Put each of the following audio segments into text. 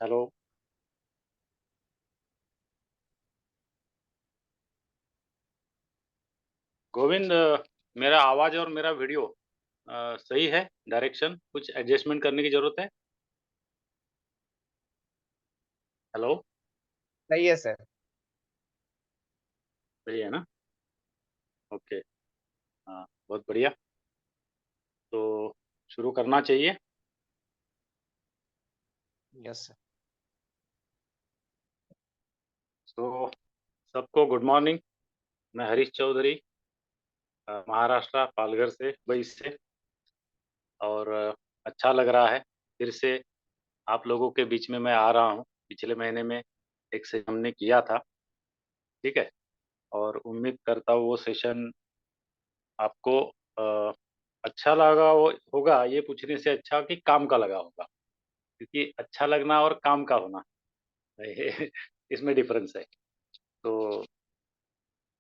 Hello. Govind, मेरा आवाज़ और मेरा वीडियो सही है? डायरेक्शन कुछ एडजस्टमेंट करने की ज़रूरत है? हेलो। सही है सर। सही है ना? ओके। हाँ, बहुत बढ़िया। तो शुरू करना चाहिए। Yes sir. तो सबको गुड मॉर्निंग। मैं हरीश चौधरी, महाराष्ट्र पालघर से, मुंबई से। और अच्छा लग रहा है फिर से आप लोगों के बीच में मैं आ रहा हूँ। पिछले महीने में एक सेशन हमने किया था, ठीक है। और उम्मीद करता हूँ वो सेशन आपको अच्छा लगा होगा। ये पूछने से अच्छा कि काम का लगा होगा, क्योंकि अच्छा लगना और काम का होना इसमें डिफरेंस है। तो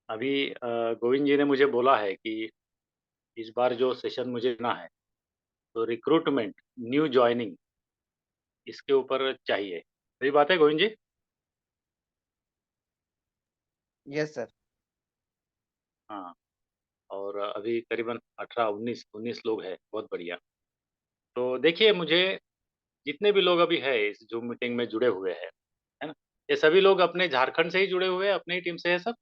अभी गोविंद जी ने मुझे बोला है कि इस बार जो सेशन मुझे लेना है, तो रिक्रूटमेंट, न्यू ज्वाइनिंग, इसके ऊपर चाहिए। सही बात है गोविंद जी? Yes sir. हाँ। और अभी करीबन 18 19 लोग हैं। बहुत बढ़िया। तो देखिए, मुझे जितने भी लोग अभी है इस जूम मीटिंग में जुड़े हुए हैं, है ना, ये सभी लोग अपने झारखंड से ही जुड़े हुए हैं, अपनी ही टीम से है सब।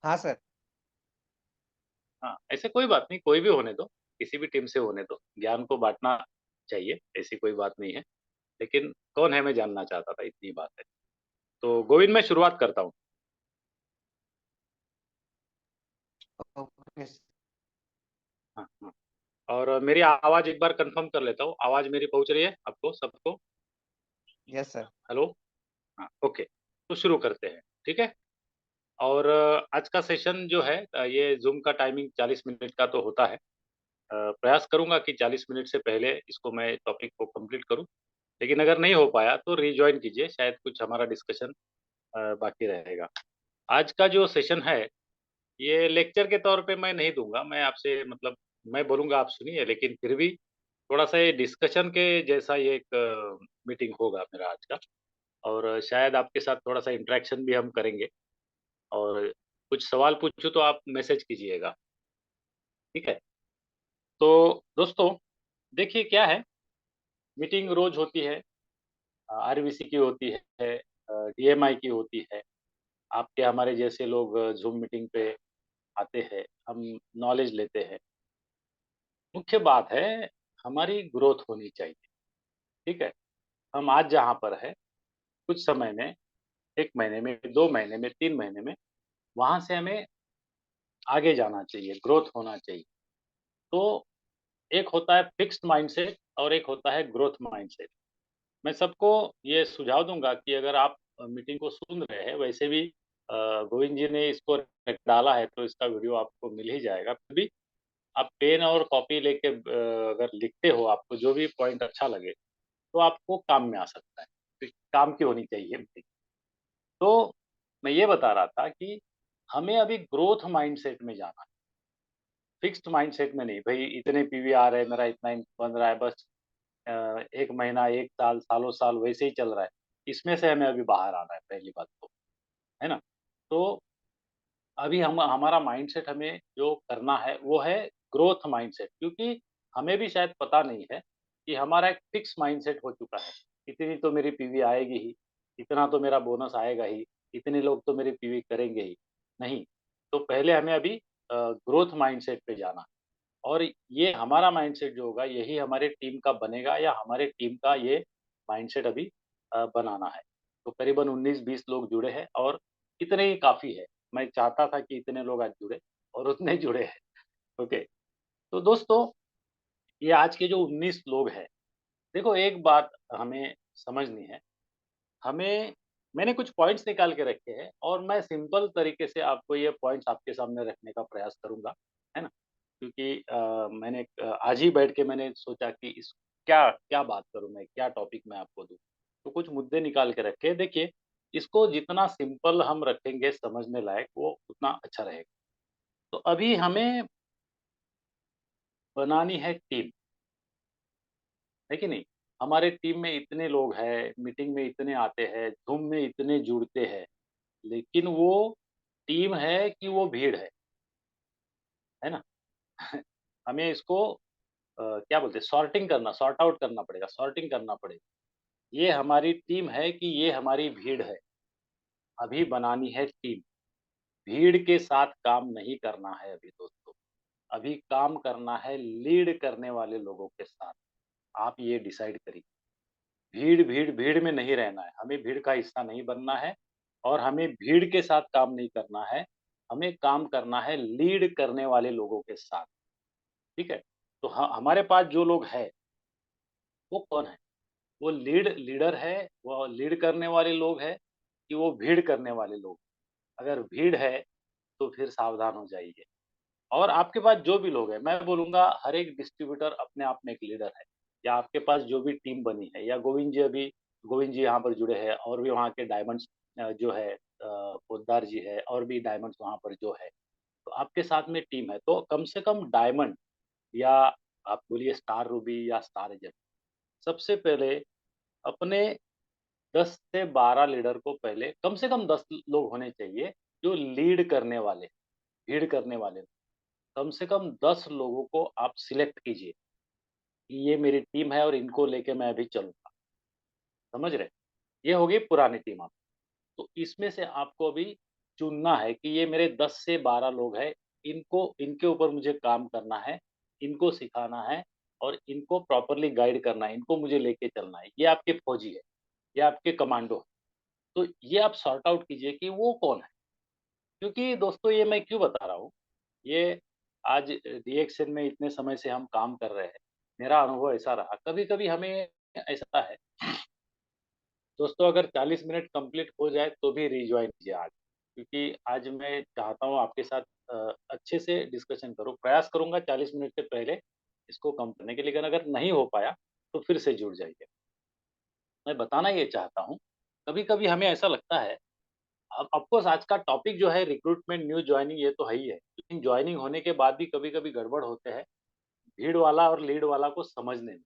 हाँ सर। हाँ, ऐसे कोई बात नहीं, कोई भी होने दो, किसी भी टीम से होने दो, ज्ञान को बांटना चाहिए, ऐसी कोई बात नहीं है। लेकिन कौन है मैं जानना चाहता था, इतनी बात है। तो गोविंद, मैं शुरुआत करता हूँ। ओके। हाँ हाँ। और मेरी आवाज़ एक बार कंफर्म कर लेता हूँ, आवाज़ मेरी पहुँच रही है आपको सबको? Yes sir. हेलो। हाँ, ओके। तो शुरू करते हैं, ठीक है। और आज का सेशन जो है, ये जूम का टाइमिंग 40 मिनट का तो होता है। प्रयास करूंगा कि 40 मिनट से पहले इसको मैं टॉपिक को कंप्लीट करूं। लेकिन अगर नहीं हो पाया तो रीज्वाइन कीजिए, शायद कुछ हमारा डिस्कशन बाकी रहेगा। आज का जो सेशन है, ये लेक्चर के तौर पे मैं नहीं दूंगा। मैं आपसे मतलब मैं बोलूंगा, आप सुनिए, लेकिन फिर भी थोड़ा सा ये डिस्कशन के जैसा ये एक मीटिंग होगा मेरा आज का। और शायद आपके साथ थोड़ा सा इंटरेक्शन भी हम करेंगे। और कुछ सवाल पूछूं तो आप मैसेज कीजिएगा, ठीक है। तो दोस्तों, देखिए क्या है, मीटिंग रोज होती है, आरबीसी की होती है, डीएमआई की होती है। आपके हमारे जैसे लोग जूम मीटिंग पे आते हैं, हम नॉलेज लेते हैं। मुख्य बात है, हमारी ग्रोथ होनी चाहिए, ठीक है। हम आज जहाँ पर है, कुछ समय में, 1 महीने में, 2 महीने में, 3 महीने में, वहां से हमें आगे जाना चाहिए, ग्रोथ होना चाहिए। तो एक होता है फिक्स्ड माइंडसेट और एक होता है ग्रोथ माइंडसेट। मैं सबको ये सुझाव दूंगा कि अगर आप मीटिंग को सुन रहे हैं, वैसे भी गोविंद जी ने इसको डाला है तो इसका वीडियो आपको मिल ही जाएगा। फिर भी आप पेन और कॉपी लेके अगर लिखते हो, आपको जो भी पॉइंट अच्छा लगे तो आपको काम में आ सकता है। तो काम की होनी चाहिए मीटिंग। तो मैं ये बता रहा था कि हमें अभी ग्रोथ माइंडसेट में जाना है, फिक्स्ड माइंडसेट में नहीं। भाई इतने पीवी आ रहे हैं, मेरा इतना बन रहा है, बस 1 महीना, 1 साल, सालों साल वैसे ही चल रहा है। इसमें से हमें अभी बाहर आना है, पहली बात तो, है ना। तो अभी हम हमारा माइंडसेट हमें जो करना है वो है ग्रोथ माइंडसेट, क्योंकि हमें भी शायद पता नहीं है कि हमारा एक फिक्स माइंडसेट हो चुका है। इतनी तो मेरी पीवी आएगी ही, इतना तो मेरा बोनस आएगा ही, इतने लोग तो मेरी पीवी करेंगे ही। नहीं। तो पहले हमें अभी ग्रोथ माइंडसेट पे जाना है। और ये हमारा माइंडसेट जो होगा, यही हमारे टीम का बनेगा, या हमारे टीम का ये माइंडसेट अभी बनाना है। तो करीबन 19-20 लोग जुड़े हैं, और इतने ही काफ़ी है। मैं चाहता था कि इतने लोग आज जुड़े, और उतने जुड़े हैं। ओके। तो दोस्तों, ये आज के जो 19 लोग हैं, देखो एक बात हमें समझनी है। हमें मैंने कुछ पॉइंट्स निकाल के रखे हैं, और मैं सिंपल तरीके से आपको ये पॉइंट्स आपके सामने रखने का प्रयास करूंगा, है ना। क्योंकि मैंने आज ही बैठ के मैंने सोचा कि इस क्या क्या बात करूं, मैं क्या टॉपिक मैं आपको दूं। तो कुछ मुद्दे निकाल के रखे। देखिए, इसको जितना सिंपल हम रखेंगे समझने लायक, वो उतना अच्छा रहेगा। तो अभी हमें बनानी है टीम, है कि नहीं। हमारे टीम में इतने लोग हैं, मीटिंग में इतने आते हैं, ज़ूम में इतने जुड़ते हैं, लेकिन वो टीम है कि वो भीड़ है ना? हमें इसको क्या बोलते हैं सॉर्ट आउट करना पड़ेगा, सॉर्टिंग करना पड़ेगा। ये हमारी टीम है कि ये हमारी भीड़ है, अभी बनानी है टीम। भीड़ के साथ काम नहीं करना है अभी दोस्तों, अभी काम करना है लीड करने वाले लोगों के साथ। आप ये डिसाइड करिए। भीड़ में नहीं रहना है, हमें भीड़ का हिस्सा नहीं बनना है और हमें भीड़ के साथ काम नहीं करना है, हमें काम करना है लीड करने वाले लोगों के साथ, ठीक है? तो हमारे पास जो लोग हैं, वो कौन है? वो लीडर है, वो लीड करने वाले लोग हैं कि वो भीड़ करने वाले लोग? अगर भीड़ है, तो फिर सावधान हो जाइए। और आपके पास जो भी लोग हैं, मैं बोलूँगा हर एक डिस्ट्रीब्यूटर अपने आप में एक लीडर है। या आपके पास जो भी टीम बनी है या गोविंद जी यहाँ पर जुड़े हैं और भी वहाँ के डायमंड्स जो है पोद्दार जी है और भी डायमंड्स वहाँ पर जो है, तो आपके साथ में टीम है, तो कम से कम डायमंड या आप बोलिए स्टार रूबी या स्टार एजेंट, सबसे पहले अपने 10 से 12 लीडर को पहले कम से कम 10 लोग होने चाहिए, जो लीड करने वाले, भीड़ करने वाले। कम से कम 10 लोगों को आप सिलेक्ट कीजिए, कि ये मेरी टीम है और इनको लेके मैं अभी चलूँगा, समझ रहे? ये हो गई पुरानी टीम आप। तो इसमें से आपको अभी चुनना है कि ये मेरे 10 से 12 लोग हैं, इनको इनके ऊपर मुझे काम करना है, इनको सिखाना है और इनको प्रॉपर्ली गाइड करना है, इनको मुझे लेके चलना है। ये आपके फौजी है, ये आपके कमांडो है। तो ये आप सॉर्ट आउट कीजिए कि वो कौन है? क्योंकि दोस्तों ये मैं क्यों बता रहा हूँ, ये आज डीएक्सएल में इतने समय से हम काम कर रहे हैं, मेरा अनुभव ऐसा रहा, कभी-कभी हमें ऐसा है, दोस्तों अगर 40 मिनट कंप्लीट हो जाए तो भी रिजॉइन कीजिए आज, क्योंकि आज मैं चाहता हूँ आपके साथ अच्छे से डिस्कशन करूँ, प्रयास करूँगा 40 मिनट से पहले इसको कम करने के लिए, लेकिन अगर नहीं हो पाया, तो फिर से जुड़ जाइए। मैं बताना ये चाहता हूँ, कभी-कभी हमें ऐसा लगता है, अब ऑफ कोर्स आज का टॉपिक जो है रिक्रूटमेंट, न्यू जॉइनिंग ये तो है ही है, लेकिन जॉइनिंग होने के बाद भी कभी-कभी गड़बड़ होते हैं, भीड़ वाला और लीड वाला को समझने में।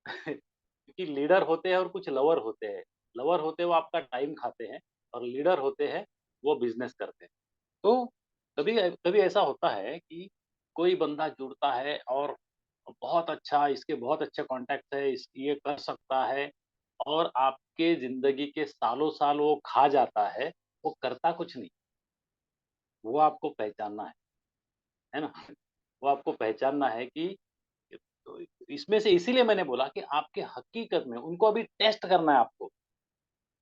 क्योंकि लीडर होते हैं और कुछ लवर होते हैं। लवर होते हैं वो आपका टाइम खाते हैं और लीडर होते हैं वो बिज़नेस करते हैं। तो कभी कभी ऐसा होता है कि कोई बंदा जुड़ता है और बहुत अच्छा इसके बहुत अच्छे कॉन्टैक्ट है, इस ये कर सकता है और आपके ज़िंदगी के सालों-साल वो खा जाता है, वो करता कुछ नहीं। वो आपको पहचानना है ना? वो आपको पहचानना है कि तो इसमें से इसीलिए मैंने बोला कि आपके हकीकत में उनको अभी टेस्ट करना है आपको।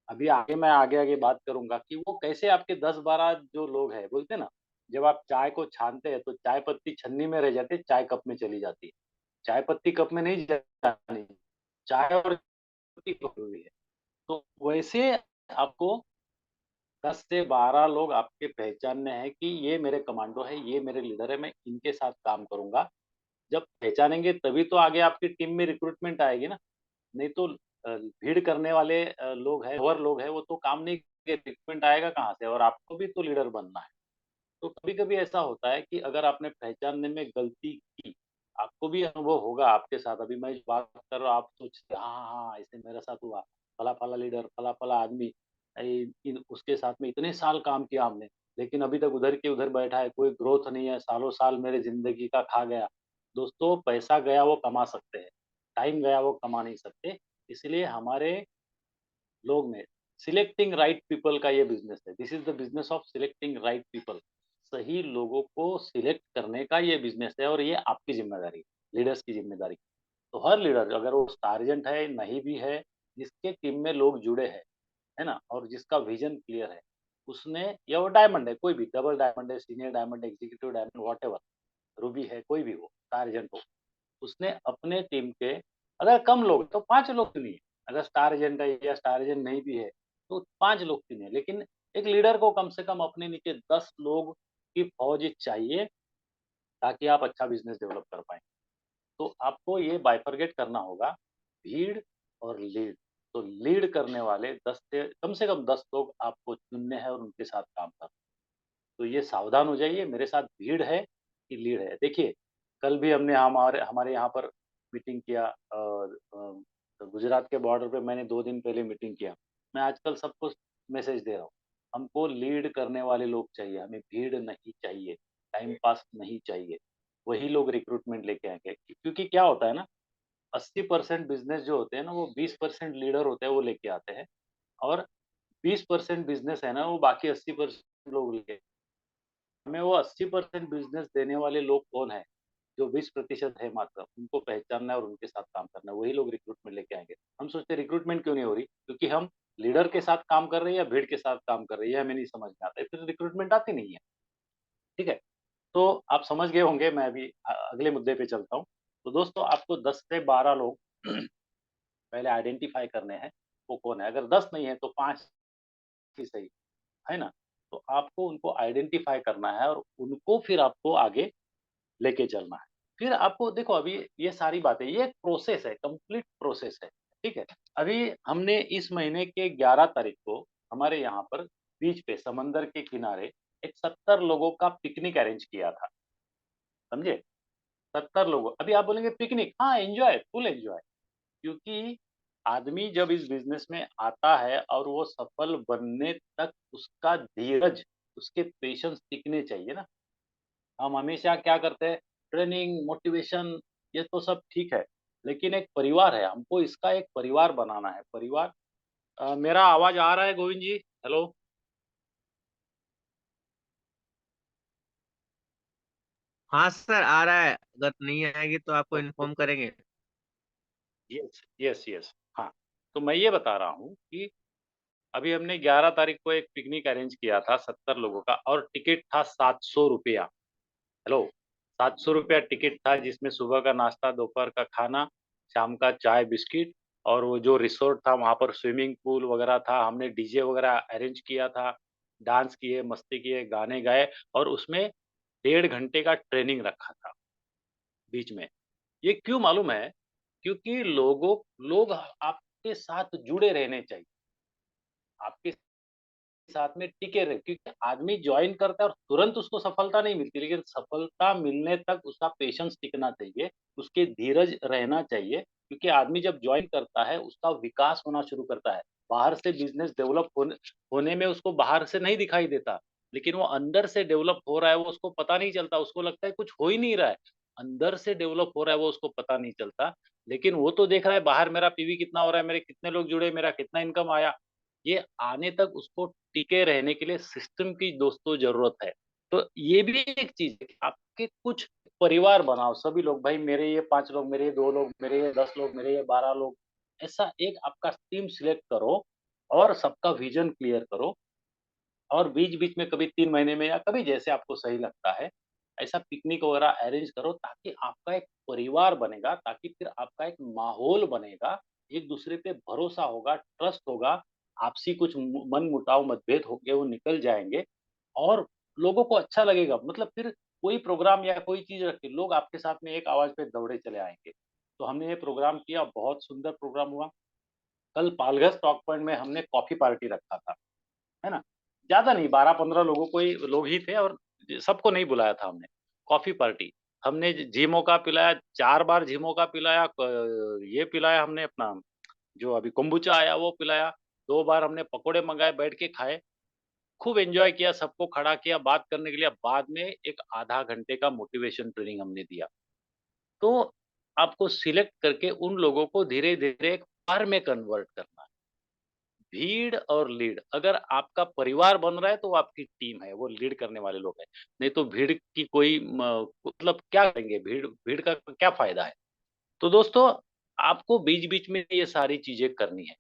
अभी आगे मैं आगे-आगे बात करूँगा कि वो कैसे आपके 10-12 जो लोग हैं, बोलते हैं ना, जब आप चाय को छानते हैं तो चाय पत्ती छन्नी में रह जाती है, चाय कप में चली जाती है। चाय पत्ती कप में नहीं जानी, चाय और पत्ती कप में हुई है। तो वैसे आपको 10 से 12 लोग आपके पहचानने हैं कि ये मेरे कमांडो है, ये मेरे लीडर है, मैं इनके साथ काम करूँगा। जब पहचानेंगे तभी तो आगे आपकी टीम में रिक्रूटमेंट आएगी ना। नहीं तो भीड़ करने वाले लोग हैं, वो तो काम नहीं करेंगे, रिक्रूटमेंट आएगा कहाँ से? और आपको भी तो लीडर बनना है। तो कभी-कभी ऐसा होता है कि अगर आपने पहचानने में गलती की, आपको भी अनुभव होगा आपके साथ, अभी मैं जो बात कर रहा हूँ आप सोचते हैं, हाँ, हाँ, हाँ, ऐसे मेरे साथ हुआ, फला-फला लीडर, फला-फला आदमी इन उसके साथ में इतने साल काम किया हमने, लेकिन अभी तक उधर के उधर बैठा है, कोई ग्रोथ नहीं है, सालों-साल मेरे ज़िंदगी का खा गया। दोस्तों पैसा गया वो कमा सकते हैं, टाइम गया वो कमा नहीं सकते, इसलिए हमारे लोग में सिलेक्टिंग राइट पीपल का ये बिज़नेस है। This is the business of selecting right people. सही लोगों को सिलेक्ट करने का ये बिज़नेस है और ये आपकी ज़िम्मेदारी है, लीडर्स की ज़िम्मेदारी। तो हर लीडर अगर वो सार्जेंट है, नहीं भी है, जिसके टीम में लोग जुड़े हैं, है ना? और जिसका विज़न क्लियर है, उसने या वो डायमंड है, कोई भी डबल डायमंड है, senior diamond, executive diamond whatever, Ruby है, कोई भी हो, सार्जेंट हो। उसने अपने टीम के अगर कम लोग तो 5 लोग चुनिए, अगर स्टार एजेंट है या स्टार एजेंट नहीं भी है, तो 5 लोग चुनिए, लेकिन एक लीडर को कम से कम अपने नीचे 10 लोग की फ़ौज चाहिए, ताकि आप अच्छा बिज़नेस डेवलप कर पाएँ। तो आपको ये बाइफरगेट करना होगा, भीड़ और लीड। तो लीड करने वाले 10 से कम 10 लोग आपको चुनने हैं और उनके साथ काम करना है। तो ये सावधान हो जाइए, मेरे साथ भीड़ है कि लीड है। देखिए, कल भी हमने हमारे हमारे यहाँ पर मीटिंग किया गुजरात के बॉर्डर पे मैंने 2 दिन पहले मीटिंग किया। मैं आजकल सबको मैसेज दे रहा हूँ, हमको लीड करने वाले लोग चाहिए, हमें भीड़ नहीं चाहिए, टाइम पास नहीं चाहिए। वही लोग रिक्रूटमेंट लेके आएँगे क्योंकि क्या होता है ना, 80% बिज़नेस जो होते हैं ना, वो 20% लीडर होते हैं, वो लेके आते हैं और 20% बिज़नेस है ना, वो बाकी 80% लोग लेके हमें वो 80% बिज़नेस देने वाले लोग कौन हैं? जो 20% है मात्र, उनको पहचानना है और उनके साथ काम करना है, वही लोग रिक्रूटमेंट लेके आएँगे। हम सोचते हैं रिक्रूटमेंट क्यों नहीं हो रही? क्योंकि हम लीडर के साथ काम कर रहे हैं या भीड़ के साथ काम कर रहे हैं, ये हमें नहीं समझ में आता है, फिर रिक्रूटमेंट आती नहीं है, ठीक है? तो आप समझ गए होंगे, मैं अभी अगले मुद्दे पे चलता हूँ। तो दोस्तों आपको 10 से 12 लोग पहले आइडेंटिफ़ाई करने हैं, वो कौन है? अगर 10 नहीं है तो 5 ही सही, है ना? तो आपको उनको आइडेंटिफ़ाई करना है और उनको फिर आपको आगे लेके चलना है। फिर आपको देखो अभी ये सारी बातें ये एक प्रोसेस है, कंप्लीट प्रोसेस है, ठीक है? अभी हमने इस महीने के 11 तारीख को हमारे यहाँ पर बीच पे समंदर के किनारे एक 70 लोगों का पिकनिक अरेंज किया था, समझे? 70 लोगों अभी आप बोलेंगे पिकनिक हाँ, एन्जॉय, फुल एन्जॉय क्योंकि आदमी जब इस बिज़नेस में आता है और वो सफल बनने तक उसका धीरज, उसके पेशेंस टिकने चाहिए ना। हम हमेशा क्या करते हैं, ट्रेनिंग, मोटिवेशन ये तो सब ठीक है, लेकिन एक परिवार है, हमको इसका एक परिवार बनाना है। परिवार मेरा आवाज़ आ रहा है गोविंद जी? हेलो? हाँ सर, आ रहा है। अगर नहीं आएगी तो आपको ओके, इन्फॉर्म ओके। करेंगे। Yes, yes, yes. हाँ, तो मैं ये बता रहा हूँ कि अभी हमने 11 तारीख को एक पिकनिक अरेंज किया था 70 लोगों का और टिकट था ₹700। हेलो, ₹700 टिकट था जिसमें सुबह का नाश्ता, दोपहर का खाना, शाम का चाय, बिस्किट और वो जो रिसोर्ट था वहाँ पर स्विमिंग पूल वगैरह था, हमने डीजे वगैरह अरेंज किया था, डांस किए, मस्ती किए, गाने गाए और उसमें 1.5 घंटे का ट्रेनिंग रखा था बीच में। ये क्यों मालूम है? क्योंकि लोग आपके साथ जुड़े रहने चाहिए, आपके साथ में टिके रहे क्योंकि आदमी जॉइन करता है और तुरंत उसको सफलता नहीं मिलती, लेकिन सफलता मिलने तक उसका पेशेंस टिकना चाहिए, उसके धीरज रहना चाहिए क्योंकि आदमी जब जॉइन करता है, उसका विकास होना शुरू करता है। बाहर से बिज़नेस डेवलप होने में उसको बाहर से नहीं दिखाई देता, लेकिन वो अंदर से डेवलप हो रहा है, वो उसको पता नहीं चलता, उसको लगता है कुछ हो ही नहीं रहा है। अंदर से डेवलप हो रहा है, वो उसको पता नहीं चलता, लेकिन वो तो देख रहा है बाहर मेरा पीवी कितना हो रहा है, मेरे कितने लोग जुड़े, मेरा कितना इनकम आया। ये आने तक उसको टिके रहने के लिए सिस्टम की दोस्तों ज़रूरत है। तो ये भी एक चीज़ है कि आपके कुछ परिवार बनाओ, सभी लोग भाई मेरे ये 5 लोग, मेरे ये 2 लोग, मेरे ये 10 लोग, मेरे ये 12 लोग, ऐसा एक आपका टीम सिलेक्ट करो और सबका विज़न क्लियर करो और बीच-बीच में कभी 3 महीने में या कभी जैसे आपको सही लगता है, ऐसा पिकनिक वगैरह अरेंज करो ताकि आपका एक परिवार बनेगा, ताकि फिर आपका एक माहौल बनेगा, एक-दूसरे पे भरोसा होगा, ट्रस्ट होगा, आपसी कुछ मनमुटाव, मतभेद होंगे वो निकल जाएँगे और लोगों को अच्छा लगेगा। मतलब फिर कोई प्रोग्राम या कोई चीज़ रखी, लोग आपके साथ में एक आवाज़ पे दौड़े चले आएँगे। तो हमने ये प्रोग्राम किया, बहुत सुंदर प्रोग्राम हुआ। कल पालघर टॉक पॉइंट में हमने कॉफ़ी पार्टी रखा था। है ना? ज़्यादा नहीं 12-15 लोग ही थे और सबको नहीं बुलाया था हमने, कॉफ़ी पार्टी। हमने जीमोका पिलाया, 4 बार जीमोका पिलाया ये पिलाया हमने अपना जो अभी कोम्बुचा आया वो पिलाया, 2 बार हमने पकोड़े मँगाए, बैठ के खाए, खूब एन्जॉय किया, सबको खड़ा किया बात करने के लिए। बाद में एक आधा घंटे का मोटिवेशन ट्रेनिंग हमने दिया। तो आपको सिलेक्ट करके उन लोगों को धीरे-धीरे एक पार में कन्वर्ट करना है। भीड़ और लीड अगर आपका परिवार बन रहा है तो वो आपकी टीम है, वो लीड करने वाले लोग हैं। नहीं तो भीड़ की कोई मतलब क्या करेंगे भीड़ भीड़ का क्या फ़ायदा है? तो दोस्तों आपको बीच-बीच में ये सारी चीज़ें करनी है।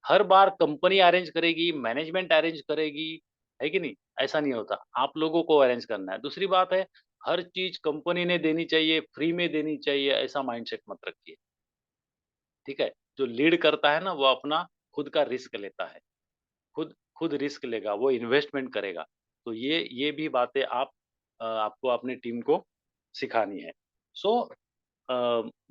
हर बार कंपनी अरेंज करेगी, मैनेजमेंट अरेंज करेगी, है कि नहीं? ऐसा नहीं होता। आप लोगों को अरेंज करना है। दूसरी बात है हर चीज़ कंपनी ने देनी चाहिए, फ्री में देनी चाहिए, ऐसा माइंडसेट मत रखिए। ठीक है? जो लीड करता है ना वो अपना खुद का रिस्क लेता है। खुद खुद रिस्क लेगा, वो इन्वेस्टमेंट करेगा। तो ये भी बातें आपको अपनी टीम को सिखानी है। सो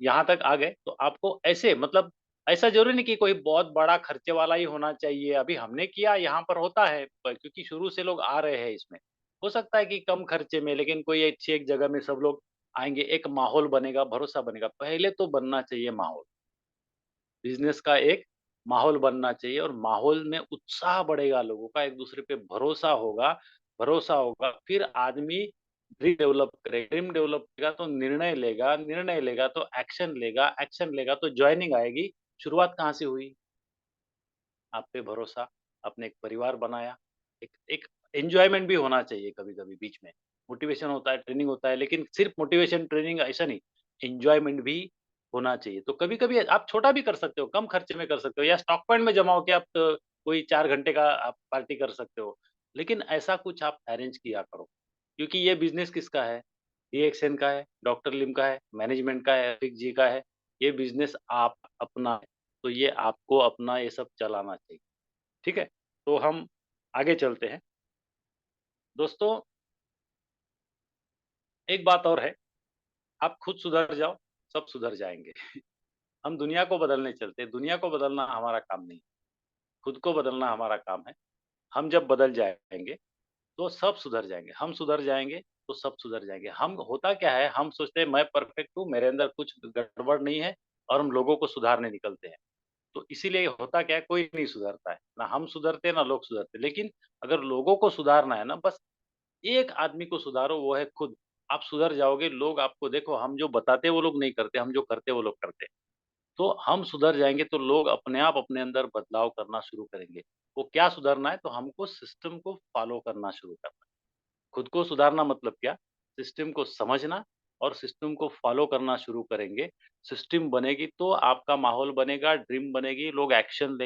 यहाँ तक आ गए तो आपको ऐसे मतलब ऐसा ज़रूरी नहीं कि कोई बहुत बड़ा खर्चे वाला ही होना चाहिए। अभी हमने किया यहाँ पर होता है प क्योंकि शुरू से लोग आ रहे हैं इसमें। हो सकता है कि कम खर्चे में लेकिन कोई अच्छी एक जगह में सब लोग आएँगे, एक माहौल बनेगा, भरोसा बनेगा। पहले तो बनना चाहिए माहौल। बिज़नेस का एक माहौल बनना चाहिए और माहौल में उत्साह बढ़ेगा लोगों का, एक-दूसरे पे भरोसा होगा, फिर आदमी ड्रीम डेवलप करेगा तो निर्णय लेगा तो एक्शन लेगा तो जॉइनिंग आएगी। शुरुआत कहाँ से हुई? आप पे भरोसा, आपने एक परिवार बनाया, एक एक एन्जॉयमेंट भी होना चाहिए कभी-कभी बीच में। मोटिवेशन होता है, ट्रेनिंग होता है, लेकिन सिर्फ मोटिवेशन, ट्रेनिंग ऐसा नहीं, एन्जॉयमेंट भी होना चाहिए। तो कभी-कभी आप छोटा भी कर सकते हो, कम खर्चे में कर सकते हो या स्टॉक पॉइंट में जमा होके आप कोई 4 घंटे का आप पार्टी कर सकते हो। लेकिन ऐसा कुछ आप अरेंज किया करो, क्योंकि ये बिज़नेस किसका है? डीएक्सएन का है, डॉक्टर लिम का है, मैनेजमेंट का है, एफिक जी का है। ये बिज़नेस आप अपना है, तो ये आपको अपना ये सब चलाना चाहिए। ठीक है? तो हम आगे चलते हैं। दोस्तों, एक बात और है, आप खुद सुधर जाओ, सब सुधर जाएँगे। हम दुनिया को बदलने चलते हैं, दुनिया को बदलना हमारा काम नहीं, खुद को बदलना हमारा काम है। हम जब बदल जाएँगे, तो सब सुधर जाएँगे। हम सुधर जाएँगे, तो सब सुधर जाएँगे। हम होता क्या है, हम सोचते हैं मैं परफेक्ट हूँ, मेरे अंदर कुछ गड़बड़ नहीं है और हम लोगों को सुधारने निकलते हैं। तो इसीलिए होता क्या है, कोई नहीं सुधरता है। ना हम सुधरते हैं, ना लोग सुधरते हैं। लेकिन अगर लोगों को सुधारना है ना, बस एक आदमी को सुधारो, वो है खुद। आप सुधर जाओगे, लोग आपको देखो हम जो बताते हैं वो लोग नहीं करते, हम जो करते हैं वो लोग करते हैं। तो हम सुधर जाएँगे तो लोग अपने आप अपने अंदर बदलाव करना शुरू करेंगे। वो क्या सुधरना है तो हमको सिस्टम को फ़ॉलो करना शुरू करना है। खुद को सुधारना मतलब क्या? सिस्टम को समझना और सिस्टम को फ़ॉलो करना शुरू करेंगे। सिस्टम बनेगी तो आपका माहौल बनेगा, ड्रीम बनेगी, लोग एक्शन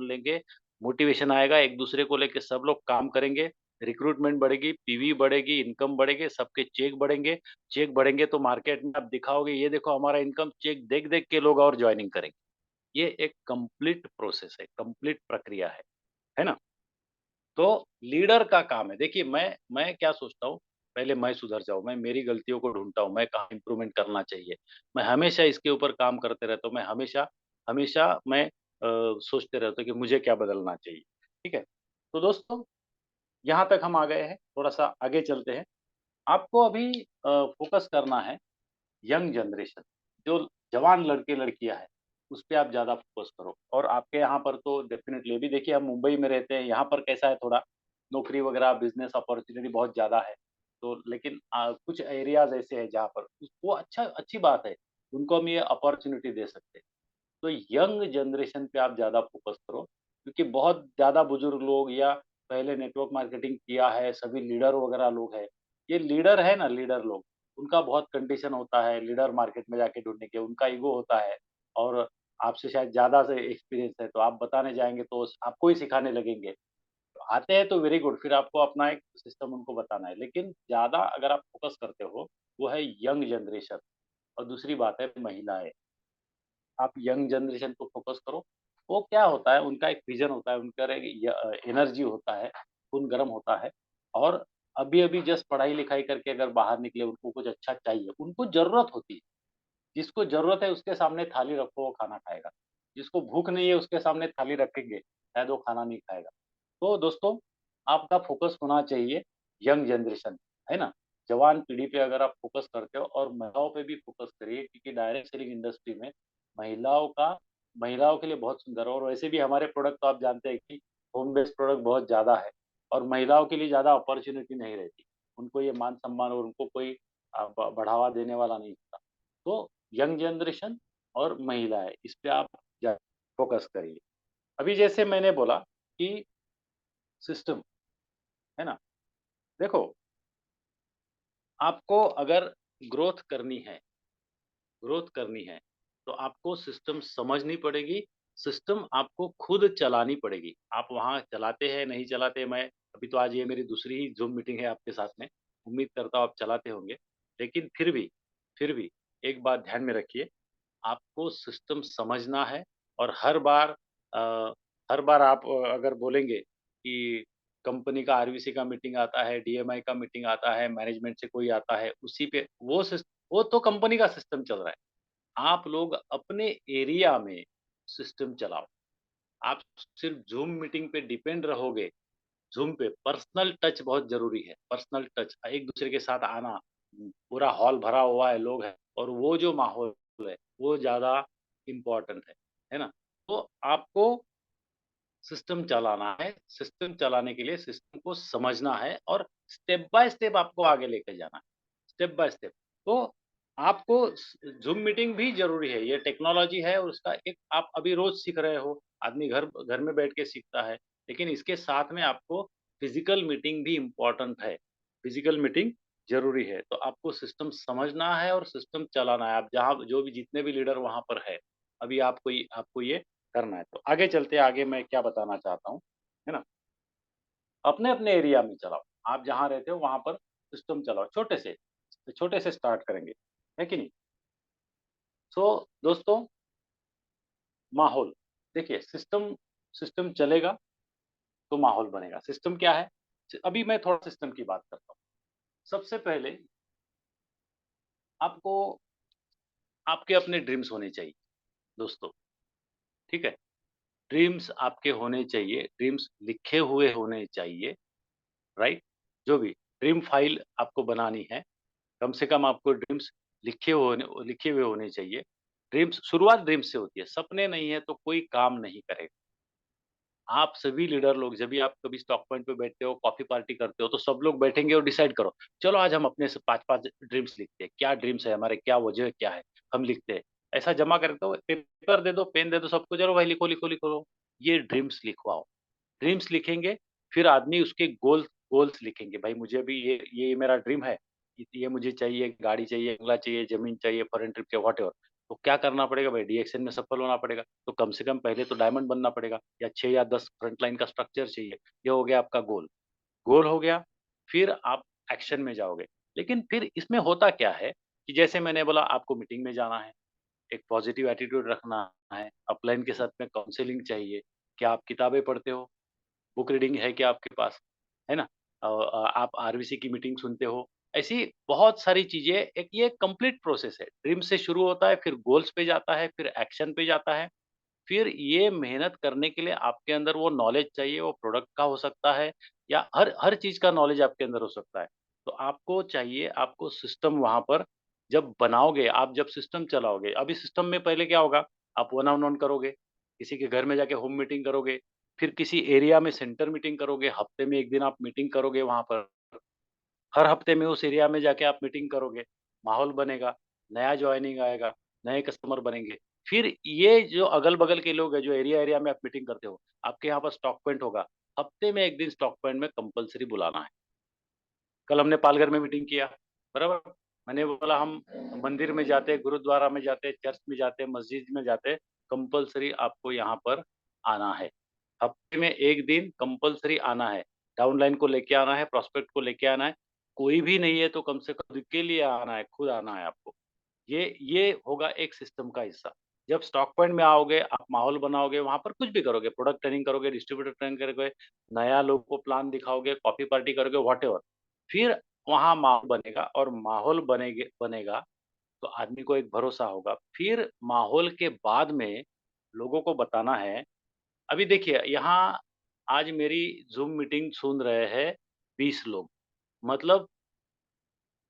लेंगे, मोटिवेशन आएगा, एक-दूसरे को लेके सब लोग काम करेंगे, रिक्रूटमेंट बढ़ेगी, पीवी बढ़ेगी, इनकम बढ़ेगी, सबके चेक बढ़ेंगे तो मार्केट में आप दिखाओगे, ये देखो हमारा इनकम चेक देख-देख के लोग और जॉइनिंग करेंगे। ये एक कंप्लीट प्रोसेस है, कंप्लीट प्रक्रिया है ना? तो लीडर का काम है। देखिए मैं क्या सोचता हूँ, पहले मैं सुधर जाऊँ, मैं मेरी गलतियों को ढूँढता हूँ, मैं कहाँ इम्प्रूवमेंट करना चाहिए। मैं हमेशा इसके ऊपर काम करते रहता हूँ, मैं हमेशा हमेशा मैं सोचते रहता हूँ कि मुझे क्या बदलना चाहिए, ठीक है? तो दोस्तों, यहाँ तक हम आ गए हैं, थोड़ा-सा आगे चलते हैं। आपको अभी फ़ोकस करना है यंग जनरेशन, जो जवान लड़के-लड़कियाँ हैं, उस पे आप ज़्यादा फ़ोकस करो और आपके यहाँ पर तो डेफ़िनेटली अभी देखिए हम मुंबई में रहते हैं, यहाँ पर कैसा है थोड़ा नौकरी वगैरह बिज़नेस अपॉर्च्युनिटी बहुत ज़्यादा है। तो लेकिन कुछ एरियाज़ ऐसे हैं जहाँ पर वो अच्छी बात है, उनको हम ये अपॉर्च्युनिटी दे सकते हैं। तो यंग जनरेशन पे आप ज़्यादा फ़ोकस करो, क्योंकि बहुत ज़्यादा बुज़ुर्ग लोग या पहले नेटवर्क मार्केटिंग किया है, सभी लीडर वगैरह लोग हैं। ये लीडर है ना लीडर लोग, उनका बहुत कंडीशन होता है लीडर मार्केट में जाके ढूँढने के, उनका ईगो होता है और आपसे शायद ज़्यादा से एक्सपीरियंस है, तो आप बताने जाएँगे तो आपको ही सिखाने लगेंगे। तो आते हैं तो वेरी गुड, फिर आपको अपना एक सिस्टम उनको बताना है। लेकिन ज़्यादा अगर आप फ़ोकस करते हो, वो है यंग जनरेशन और दूसरी बात है महिलाएँ। आप यंग जनरेशन को फ़ोकस करो। वो क्या होता है, उनका एक विज़न होता है, उनका एनर्जी होता है, खून गरम होता है और अभी-अभी जस्ट पढ़ाई-लिखाई करके अगर बाहर निकले, उनको कुछ अच्छा चाहिए, उनको ज़रूरत होती है। जिसको ज़रूरत है उसके सामने थाली रखो, वो खाना खाएगा। जिसको भूख नहीं है उसके सामने थाली रखेंगे, शायद वो खाना नहीं खाएगा। तो दोस्तों, आपका फ़ोकस होना चाहिए यंग जनरेशन, है ना? जवान पीढ़ी पे अगर आप फ़ोकस करते हो और महिलाओं पे भी फ़ोकस करिए, क्योंकि डायरेक्ट सेलिंग इंडस्ट्री में महिलाओं का महिलाओं के लिए बहुत सुंदर है और वैसे भी हमारे प्रोडक्ट तो आप जानते हैं कि होम बेस्ड प्रोडक्ट बहुत ज़्यादा है और महिलाओं के लिए ज़्यादा अपॉर्च्युनिटी नहीं रहती। उनको ये मान-सम्मान और उनको कोई ब बढ़ावा देने वाला नहीं होता। तो यंग जनरेशन और महिलाएँ, इस पे आप ज़्यादा फ़ोकस करिए। अभी जैसे मैंने बोला कि सिस्टम, है ना? देखो, आपको अगर ग्रोथ करनी है ग्रोथ करनी है, तो आपको सिस्टम समझनी पड़ेगी, सिस्टम आपको खुद चलानी पड़ेगी। आप वहाँ चलाते हैं, नहीं चलाते मैं अभी तो आज ये मेरी दूसरी ही ज़ूम मीटिंग है आपके साथ में, उम्मीद करता हूँ आप चलाते होंगे। लेकिन फिर भी एक बात ध्यान में रखिए, आपको सिस्टम समझना है और अ, हर बार आप अगर बोलेंगे कि कंपनी का आरवीसी का मीटिंग आता है, डीएमआई का मीटिंग आता है, मैनेजमेंट से कोई आता है, उसी पे वो तो कंपनी का सिस्टम चल रहा है। आप लोग अपने एरिया में सिस्टम चलाओ। आप सिर्फ ज़ूम मीटिंग पे डिपेंड रहोगे, ज़ूम पे पर्सनल टच बहुत ज़रूरी है, पर्सनल टच एक-दूसरे के साथ आना, पूरा हॉल भरा हुआ है, लोग हैं और वो जो माहौल है, वो ज़्यादा इम्पोर्टेंट है। है ना? तो आपको सिस्टम चलाना है, सिस्टम चलाने के लिए सिस्टम को समझना है और स्टेप बाय स्टेप आपको आगे लेके जाना है, स्टेप बाय स्टेप। तो आपको ज़ूम मीटिंग भी ज़रूरी है, ये टेक्नोलॉजी है और उसका एक आप अभी रोज़ सीख रहे हो, आदमी घर घर में बैठ के सीखता है, लेकिन इसके साथ में आपको फिज़िकल मीटिंग भी इम्पोर्टेंट है, फिज़िकल मीटिंग ज़रूरी है। तो आपको सिस्टम समझना है और सिस्टम चलाना है, आप जहाँ जो भी जितने भी लीडर वहाँ पर है, अभी आपको ये करना है। तो आगे चलते हैं, आगे मैं क्या बताना चाहता हूँ, है ना? अपने-अपने एरिया में चलाओ। आप जहाँ रहते हो वहाँ पर सिस्टम चलाओ, छोटे से स्टार्ट करेंगे, है कि नहीं? सो दोस्तों, माहौल, देखिए सिस्टम सिस्टम चलेगा तो माहौल बनेगा। सिस्टम क्या है? अभी मैं थोड़ा सिस्टम की बात करता हूँ। सबसे पहले आपको आपके अपने ड्रीम्स होने चाहिए दोस्तों, ठीक है? ड्रीम्स आपके होने चाहिए, ड्रीम्स लिखे हुए होने चाहिए, राइट? जो भी ड्रीम फाइल आपको बनानी है, कम से कम आपको ड्रीम्स लिखे हुए होने चाहिए। ड्रीम्स शुरुआत ड्रीम्स से होती है, सपने नहीं है तो कोई काम नहीं करेगा। आप सभी लीडर लोग जब भी आप कभी स्टॉक पॉइंट पे बैठते हो, कॉफ़ी पार्टी करते हो, तो सब लोग बैठेंगे और डिसाइड करो, चलो आज हम अपने से 5-5 ड्रीम्स लिखते हैं। क्या ड्रीम्स है हमारे, क्या वजह क्या है? हम लिखते हैं। ऐसा जमा करते हो, पेपर दे दो, पेन दे दो सबको, चलो भाई लिखो, लिखो, लिखो। ये ड्रीम्स लिखवाओ। ड्रीम्स लिखेंगे, फिर आदमी उसके गोल्स गोल्स लिखेंगे, भाई मुझे भी ये मेरा ड्रीम है, ये मुझे चाहिए, गाड़ी चाहिए, बंगला चाहिए, ज़मीन चाहिए, फॉरेन ट्रिप चाहिए, व्हाटएवर। तो क्या करना पड़ेगा भाई, डीएक्शन में सफल होना पड़ेगा, तो कम से कम पहले तो डायमंड बनना पड़ेगा या 6 या 10 फ्रंटलाइन का स्ट्रक्चर चाहिए। ये हो गया आपका गोल, गोल हो गया, फिर आप एक्शन में जाओगे। लेकिन फिर इसमें होता क्या है कि जैसे मैंने बोला आपको मीटिंग में जाना है, एक पॉजिटिव एटीट्यूड रखना है, अपलाइन के साथ में काउंसलिंग चाहिए, क्या आप किताबें पढ़ते हो? बुक रीडिंग है क्या आपके पास? है ना? आप आरबीसी की मीटिंग सुनते हो। ऐसी बहुत सारी चीज़ें, एक ये कंप्लीट प्रोसेस है। ड्रीम से शुरू होता है, फिर गोल्स पे जाता है, फिर एक्शन पे जाता है। फिर ये मेहनत करने के लिए आपके अंदर वो नॉलेज चाहिए, वो प्रोडक्ट का हो सकता है या हर हर चीज़ का नॉलेज आपके अंदर हो सकता है। तो आपको चाहिए, आपको सिस्टम वहाँ पर जब बनाओगे, आप जब सिस्टम चलाओगे, अभी सिस्टम में पहले क्या होगा, आप वन ऑन वन करोगे, किसी के घर में जाके होम मीटिंग करोगे, फिर किसी एरिया में सेंटर मीटिंग करोगे, हफ्ते में 1 दिन आप मीटिंग करोगे वहाँ पर। हर हफ्ते में उस एरिया में जाके आप मीटिंग करोगे, माहौल बनेगा, नया जॉइनिंग आएगा, नए कस्टमर बनेंगे। फिर ये जो अगल-बगल के लोग हैं, जो एरिया-एरिया में आप मीटिंग करते हो, आपके यहाँ पर स्टॉक पॉइंट होगा, हफ्ते में 1 दिन स्टॉक पॉइंट में कंपल्सरी बुलाना है। कल हमने पालघर में मीटिंग किया, बराबर? मैंने बोला हम मंदिर में जाते, गुरुद्वारा में जाते, चर्च में जाते, मस्जिद में जाते, कंपल्सरी आपको यहाँ पर आना है। हफ्ते में 1 दिन कंपल्सरी आना है। डाउनलाइन को लेके आना है, प्रॉस्पेक्ट को लेके आना है। कोई भी नहीं है तो कम से कम खुद के लिए आना है, खुद आना है आपको। ये होगा एक सिस्टम का हिस्सा। जब स्टॉक पॉइंट में आओगे, आप माहौल बनाओगे, वहाँ पर कुछ भी करोगे, प्रोडक्ट ट्रेनिंग करोगे, डिस्ट्रीब्यूटर ट्रेनिंग करोगे, नया लोगों को प्लान दिखाओगे, कॉफ़ी पार्टी करोगे, व्हाटएवर। फिर वहाँ माहौल बनेगा और माहौल बनेगा तो आदमी को एक भरोसा होगा। फिर माहौल के बाद में लोगों को बताना है, अभी देखिए यहाँ आज मेरी ज़ूम मीटिंग सुन रहे हैं 20 लोग, मतलब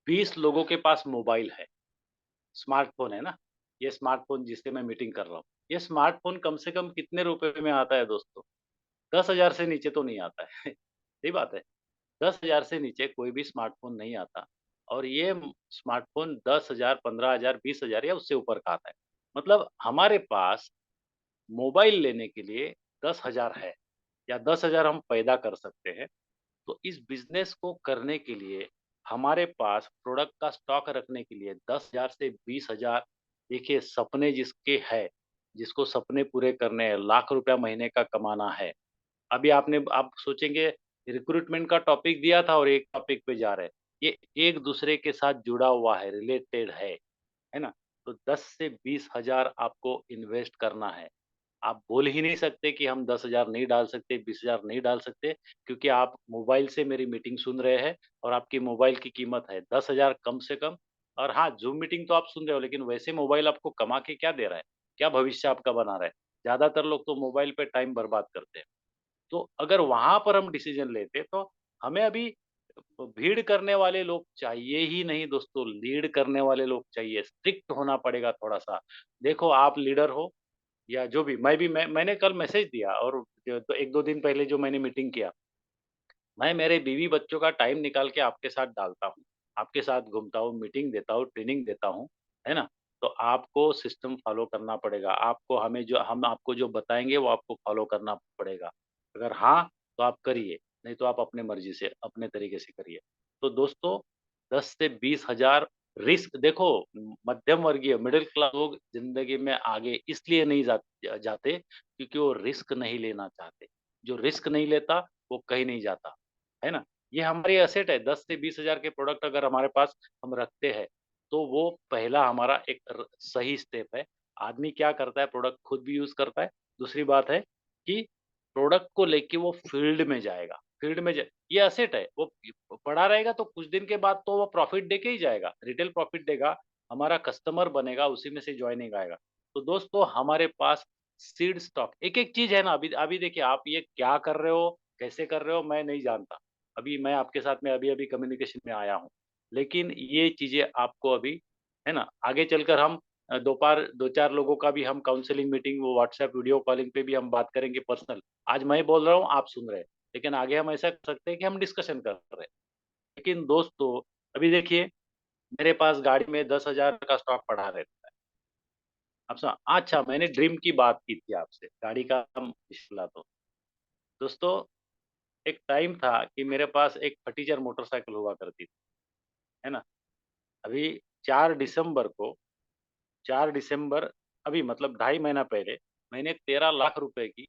20 लोगों के पास मोबाइल है। स्मार्टफ़ोन है ना, ये स्मार्टफ़ोन जिससे मैं मीटिंग कर रहा हूँ। ये स्मार्टफ़ोन कम से कम कितने रुपए में आता है दोस्तों? 10,000 से नीचे तो नहीं आता है। सही बात है। 10,000 से नीचे कोई भी स्मार्टफ़ोन नहीं आता और ये स्मार्टफ़ोन 10,000, 15,000, 20,000 या उससे ऊपर का आता है। मतलब हमारे पास मोबाइल लेने के लिए 10,000 है या 10,000 हम पैदा कर सकते हैं। तो इस बिज़नेस को करने के लिए हमारे पास प्रोडक्ट का स्टॉक रखने के लिए 10,000 से 20,000, देखिए सपने जिसके हैं, जिसको सपने पूरे करने हैं, लाख रुपया महीने का कमाना है। अभी आप सोचेंगे रिक्रूटमेंट का टॉपिक दिया था और एक टॉपिक पे जा रहे हैं। ये एक दूसरे के साथ जुड़ा हुआ है, रिलेटेड है ना? तो 10 से 20,000 आपको इन्वेस्ट करना है। आप बोल ही नहीं सकते कि हम 10,000 नहीं डाल सकते, 20,000 नहीं डाल सकते, क्योंकि आप मोबाइल से मेरी मीटिंग सुन रहे हैं और आपकी मोबाइल की कीमत है 10,000 कम से कम। और हाँ, ज़ूम मीटिंग तो आप सुन रहे हो, लेकिन वैसे मोबाइल आपको कमा के क्या दे रहा है? क्या भविष्य आपका बना रहा है? ज़्यादातर लोग तो मोबाइल पे टाइम बर्बाद करते हैं। तो अगर वहाँ पर हम डिसीज़न लेते तो हमें अभी भीड़ करने वाले लोग चाहिए ही नहीं दोस्तों, लीड करने वाले लोग चाहिए, स्ट्रिक्ट होना पड़ेगा थोड़ा-सा। देखो आप लीडर हो, या जो भी मैंने कल मैसेज दिया, और तो 1-2 दिन पहले जो मैंने मीटिंग किया, मैं मेरे बीवी बच्चों का टाइम निकाल के आपके साथ डालता हूँ, आपके साथ घूमता हूँ, मीटिंग देता हूँ, ट्रेनिंग देता हूँ, है ना? तो आपको सिस्टम फ़ॉलो करना पड़ेगा, आपको हम आपको जो बताएँगे वो आपको फ़ॉलो करना पड़ेगा। अगर हाँ, तो आप करिए, नहीं तो आप अपने मर्ज़ी से, अपने तरीके से करिए। तो दोस्तों, 10 से 20 हज़ार रिस्क देखो, मध्यम वर्गीय मिडल क्लास लोग ज़िंदगी में आगे इसलिए नहीं जाते क्योंकि वो रिस्क नहीं लेना चाहते। जो रिस्क नहीं लेता, वो कहीं नहीं जाता। है ना? ये हमारी एसेट है, 10 से 20 हज़ार के प्रोडक्ट अगर हमारे पास हम रखते हैं, तो वो पहला हमारा एक सही स्टेप है। आदमी क्या करता है, प्रोडक्ट खुद भी यूज़ करता है। दूसरी बात है कि प्रोडक्ट को लेके वो फील्ड में जाएगा। फील्ड में ज ये एसेट है, वो पड़ा रहेगा तो कुछ दिन के बाद तो वो प्रॉफ़िट देके ही जाएगा, रिटेल प्रॉफ़िट देगा, हमारा कस्टमर बनेगा, उसी में से जॉइनिंग आएगा। तो दोस्तों, हमारे पास सीड स्टॉक एक-एक चीज़ है ना, अभी अभी देखिए आप ये क्या कर रहे हो, कैसे कर रहे हो, मैं नहीं जानता। अभी मैं आपके साथ में अभी-अभी कम्युनिकेशन में आया हूँ। लेकिन ये चीज़ें आपको अभी, है ना, आगे चलकर हम 2-4 लोगों का भी हम काउंसलिंग मीटिंग, वो व्हाट्सएप वीडियो कॉलिंग पे भी हम बात करेंगे पर्सनल। आज मैं बोल रहा हूँ, आप सुन रहे हैं। लेकिन आगे हम ऐसा कर सकते हैं कि हम डिस्कशन कर रहे हैं। लेकिन दोस्तों, अभी देखिए, मेरे पास गाड़ी में 10,000 का स्टॉक पड़ा रहता है। अच्छा, मैंने ड्रीम की बात की थी आपसे, गाड़ी का हम पिछला तो। दोस्तों, एक टाइम था कि मेरे पास एक फटीचर मोटरसाइकिल हुआ करती थी, है ना? अभी 4 दिसंबर को 4 दिसंबर, अभी मतलब ढाई महीना पहले, मैंने 13 लाख रुपए की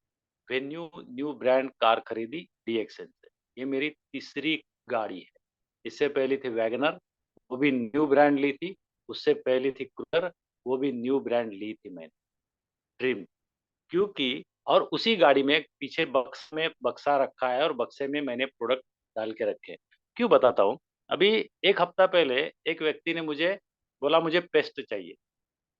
वेन्यू न्यू ब्रांड कार खरीदी डीएक्सएन से। ये मेरी तीसरी गाड़ी है। इससे पहली थी वैगनर, वो भी न्यू ब्रांड ली थी। उससे पहली थी क्रूज़र, वो भी न्यू ब्रांड ली थी मैंने, ड्रीम। क्योंकि और उसी गाड़ी में पीछे बक्स में बक्सा रखा है और बक्से में मैंने प्रोडक्ट डाल के रखे हैं। क्यों बताता हूँ? अभी 1 हफ्ता पहले एक व्यक्ति ने मुझे बोला, मुझे पेस्ट चाहिए,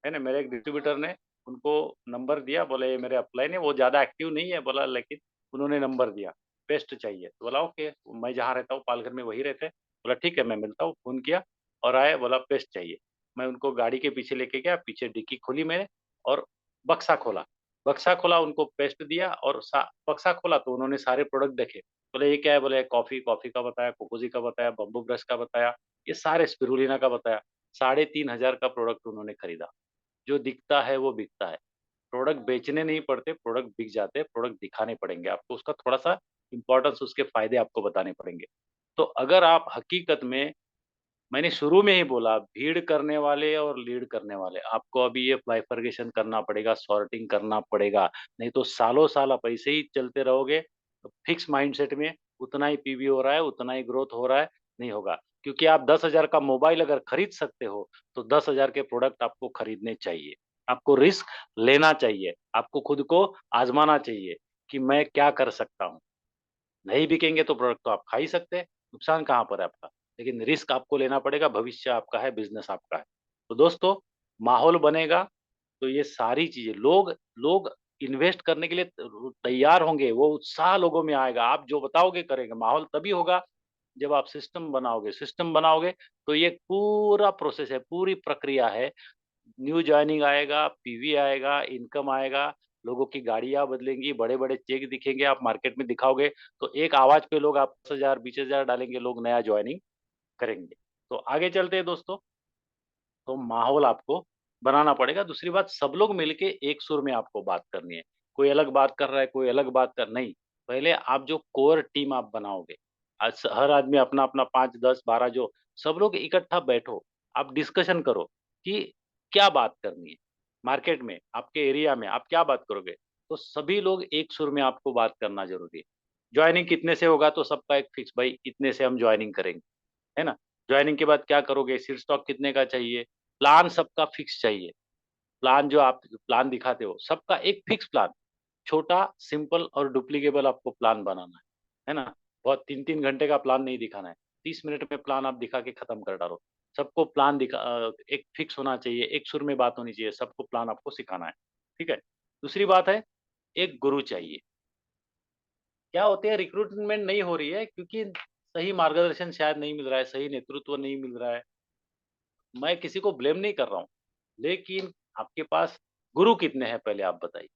है ना? मेरे एक डिस्ट्रीब्यूटर ने उनको नंबर दिया, बोले ये मेरे अपलाइन है, वो ज़्यादा एक्टिव नहीं है, बोला, लेकिन उन्होंने नंबर दिया, पेस्ट चाहिए। तो बोला ओके, मैं जहाँ रहता हूँ पालघर में वही रहते हैं। बोला ठीक है, मैं मिलता हूँ, फ़ोन किया और आए, बोला पेस्ट चाहिए। मैं उनको गाड़ी के पीछे लेके गया, पीछे डिक्की खोली मैंने और बक्सा खोला। बक्सा खोला, उनको पेस्ट दिया और बक्सा खोला तो उन्होंने सारे प्रोडक्ट देखे। बोले ये क्या है? बोले कॉफ़ी, कॉफ़ी का बताया, कोकोजी का बताया, बम्बू ब्रश का बताया, ये सारे स्पिरुलिना का बताया। 3,500 का प्रोडक्ट उन्होंने खरीदा। जो दिखता है वो बिकता है। प्रोडक्ट बेचने नहीं पड़ते, प्रोडक्ट बिक जाते हैं, प्रोडक्ट दिखाने पड़ेंगे आपको, उसका थोड़ा-सा इम्पोर्टेंस, उसके फ़ायदे आपको बताने पड़ेंगे। तो अगर आप हकीकत में, मैंने शुरू में ही बोला, भीड़ करने वाले और लीड करने वाले, आपको अभी ये बाइफरकेशन करना पड़ेगा, सॉर्टिंग करना पड़ेगा, नहीं तो सालों-साल आप ऐसे ही चलते रहोगे, फिक्स माइंडसेट में उतना ही पीवी हो रहा है, उतना ही ग्रोथ हो रहा है, नहीं होगा। क्योंकि आप 10,000 का मोबाइल अगर खरीद सकते हो, तो 10,000 के प्रोडक्ट आपको खरीदने चाहिए। आपको रिस्क लेना चाहिए, आपको खुद को आज़माना चाहिए कि मैं क्या कर सकता हूँ। नहीं बिकेंगे तो प्रोडक्ट तो आप खा ही सकते हैं, नुकसान कहाँ पर है आपका? लेकिन रिस्क आपको लेना पड़ेगा, भविष्य आपका है, बिज़नेस आपका है। तो दोस्तों, माहौल बनेगा तो ये सारी चीज़ें, लोग लोग इन्वेस्ट करने के लिए तैयार होंगे, वो उत्साह लोगों में आएगा, आप जो बताओगे करेंगे। माहौल तभी होगा जब आप सिस्टम बनाओगे तो ये पूरा प्रोसेस है, पूरी प्रक्रिया है। न्यू जॉइनिंग आएगा, पीवी आएगा, इनकम आएगा, लोगों की गाड़ियाँ बदलेंगी, बड़े-बड़े चेक दिखेंगे, आप मार्केट में दिखाओगे, तो एक आवाज़ पे लोग आप 10,000 20,000 डालेंगे, लोग नया जॉइनिंग करेंगे। तो आगे चलते हैं दोस्तों, तो माहौल आपको बनाना पड़ेगा। दूसरी बात, सब लोग मिलके एक सुर में आपको बात करनी है। कोई अलग बात कर रहा है, कोई अलग बात कर नहीं, पहले आप जो कोर टीम आप बनाओगे, हर आदमी अपना-अपना 5, 10, 12 जो, सब लोग इकट्ठा बैठो, आप डिस्कशन करो कि क्या बात करनी है। मार्केट में, आपके एरिया में आप क्या बात करोगे? तो सभी लोग एक सुर में आपको बात करना ज़रूरी है। जॉइनिंग कितने से होगा तो सबका एक फिक्स, भाई इतने से हम जॉइनिंग करेंगे। है ना? जॉइनिंग के बाद क्या करोगे? सीट स्टॉक कितने का चाहिए? प्लान सबका फिक्स चाहिए। प्लान जो आप प्लान दिखाते हो, सबका एक फिक्स प्लान, छोटा, सिंपल और डुप्लीकेबल आपको प्लान बनाना है ना? बहुत 3-3 घंटे का प्लान नहीं दिखाना है। 30 मिनट में प्लान आप दिखा के खत्म कर डालो। सबको प्लान एक फिक्स होना चाहिए, एक सुर में बात होनी चाहिए, सबको प्लान आपको सिखाना है। ठीक है? दूसरी बात है, एक गुरु चाहिए। क्या होते हैं, रिक्रूटमेंट नहीं हो रही है क्योंकि सही मार्गदर्शन शायद नहीं मिल रहा है, सही नेतृत्व नहीं मिल रहा है। मैं किसी को ब्लेम नहीं कर रहा हूँ, लेकिन आपके पास गुरु कितने हैं पहले आप बताइए?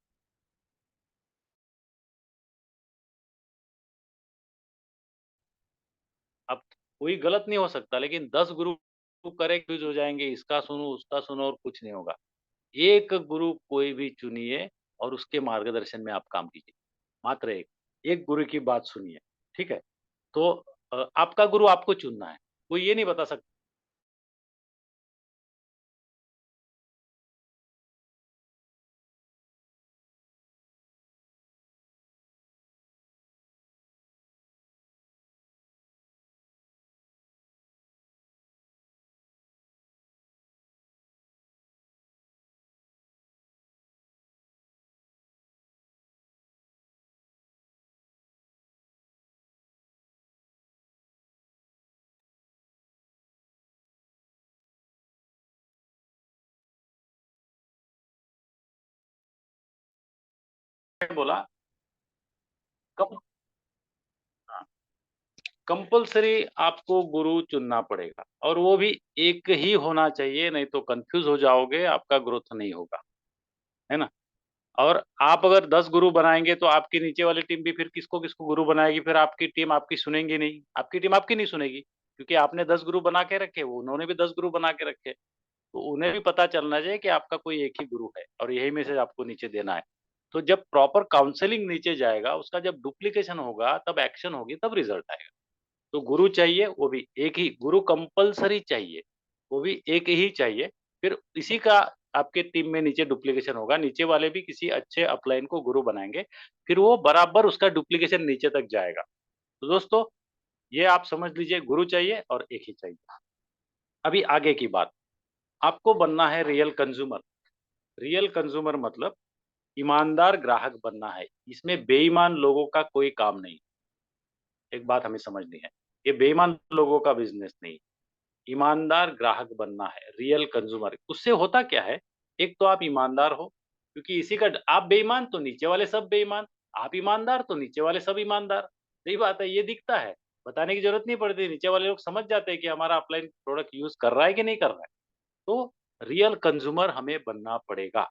अब कोई गलत नहीं हो सकता, लेकिन 10 गुरु करेक्ट यूज़ हो जाएँगे, इसका सुनो, उसका सुनो और कुछ नहीं होगा। एक गुरु कोई भी चुनिए और उसके मार्गदर्शन में आप काम कीजिए, मात्र एक। एक गुरु की बात सुनिए, ठीक है? तो आपका गुरु आपको चुनना है, कोई ये नहीं बता सकता। बोला कम हाँ, कंपल्सरी आपको गुरु चुनना पड़ेगा और वो भी एक ही होना चाहिए, नहीं तो कन्फ्यूज़ हो जाओगे, आपका ग्रोथ नहीं होगा, है ना? और आप अगर 10 गुरु बनाएँगे तो आपकी नीचे वाली टीम भी फिर किसको-किसको गुरु बनाएगी, फिर आपकी टीम आपकी सुनेंगी नहीं, आपकी टीम आपकी नहीं सुनेगी, क्योंकि आपने 10 गुरु बना के रखे, वो उन्होंने भी 10 गुरु बना के रखे। तो उन्हें भी पता चलना चाहिए कि आपका कोई एक ही गुरु है और यही मैसेज आपको नीचे देना है। तो जब प्रॉपर काउंसलिंग नीचे जाएगा, उसका जब डुप्लीकेशन होगा, तब एक्शन होगी, तब रिज़ल्ट आएगा। तो गुरु चाहिए, वो भी एक ही गुरु कंपल्सरी चाहिए, वो भी एक ही चाहिए। फिर इसी का आपके टीम में नीचे डुप्लीकेशन होगा, नीचे वाले भी किसी अच्छे अपलाइन को गुरु बनाएँगे, फिर वो बराबर उसका डुप्लीकेशन नीचे तक जाएगा। तो दोस्तों, ये आप समझ लीजिए गुरु चाहिए और एक ही चाहिए। अभी आगे की बात, आपको बनना है रियल कंज्यूमर। रियल कंज्यूमर मतलब ईमानदार ग्राहक बनना है, इसमें बेईमान लोगों का कोई काम नहीं। एक बात हमें समझनी है, ये बेईमान लोगों का बिज़नेस नहीं। ईमानदार ग्राहक बनना है, रियल कंज्यूमर। उससे होता क्या है, एक तो आप ईमानदार हो, क्योंकि इसी का ड आप बेईमान तो नीचे वाले सब बेईमान, आप ईमानदार तो नीचे वाले सब ईमानदार। सही बात है, ये दिखता है, बताने की ज़रूरत नहीं पड़ती, नीचे वाले लोग समझ जाते हैं कि हमारा अपलाइन प्रोडक्ट यूज़ कर रहा है कि नहीं कर रहा है। तो रियल कंज्यूमर हमें बनना पड़ेगा,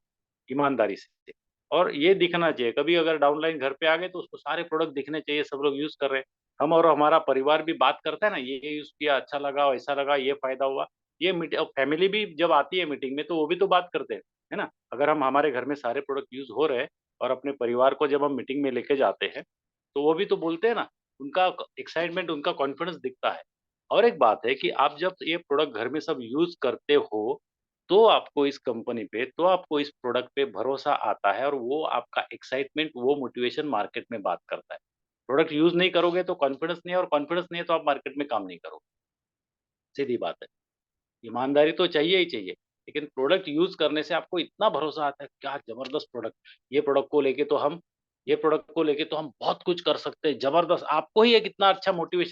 ईमानदारी से। और ये दिखना चाहिए, कभी अगर डाउनलाइन घर पे आ गए तो उसको सारे प्रोडक्ट दिखने चाहिए, सब लोग यूज़ कर रहे हैं। हम और हमारा परिवार भी बात करता है ना, ये यूज़ किया, अच्छा लगा, वैसा लगा, ये फ़ायदा हुआ। ये फैमिली भी जब आती है मीटिंग में तो वो भी तो बात करते हैं, है ना? अगर हम हमारे घर में सारे प्रोडक्ट यूज़ हो रहे हैं और अपने परिवार को जब हम मीटिंग में लेके जाते हैं, तो वो भी तो बोलते हैं ना, उनका एक्साइटमेंट, उनका कॉन्फिडेंस दिखता है। और एक बात है कि आप जब ये प्रोडक्ट घर में सब यूज़ करते हो, तो आपको इस कंपनी पे, तो आपको इस प्रोडक्ट पे भरोसा आता है और वो आपका एक्साइटमेंट, वो मोटिवेशन मार्केट में बात करता है। प्रोडक्ट यूज़ नहीं करोगे तो कॉन्फिडेंस नहीं है और कॉन्फिडेंस नहीं है तो आप मार्केट में काम नहीं करोगे, सीधी बात है। ईमानदारी तो चाहिए ही चाहिए, लेकिन प्रोडक्ट यूज़ करने से आपको इतना भरोसा आता है, क्या ज़बरदस्त प्रोडक्ट, ये प्रोडक्ट को लेके तो हम ये प्रोडक्ट को लेके तो हम बहुत कुछ कर सकते हैं, ज़बरदस्त, आपको ही एक इतना अच्छा मोटिवेशन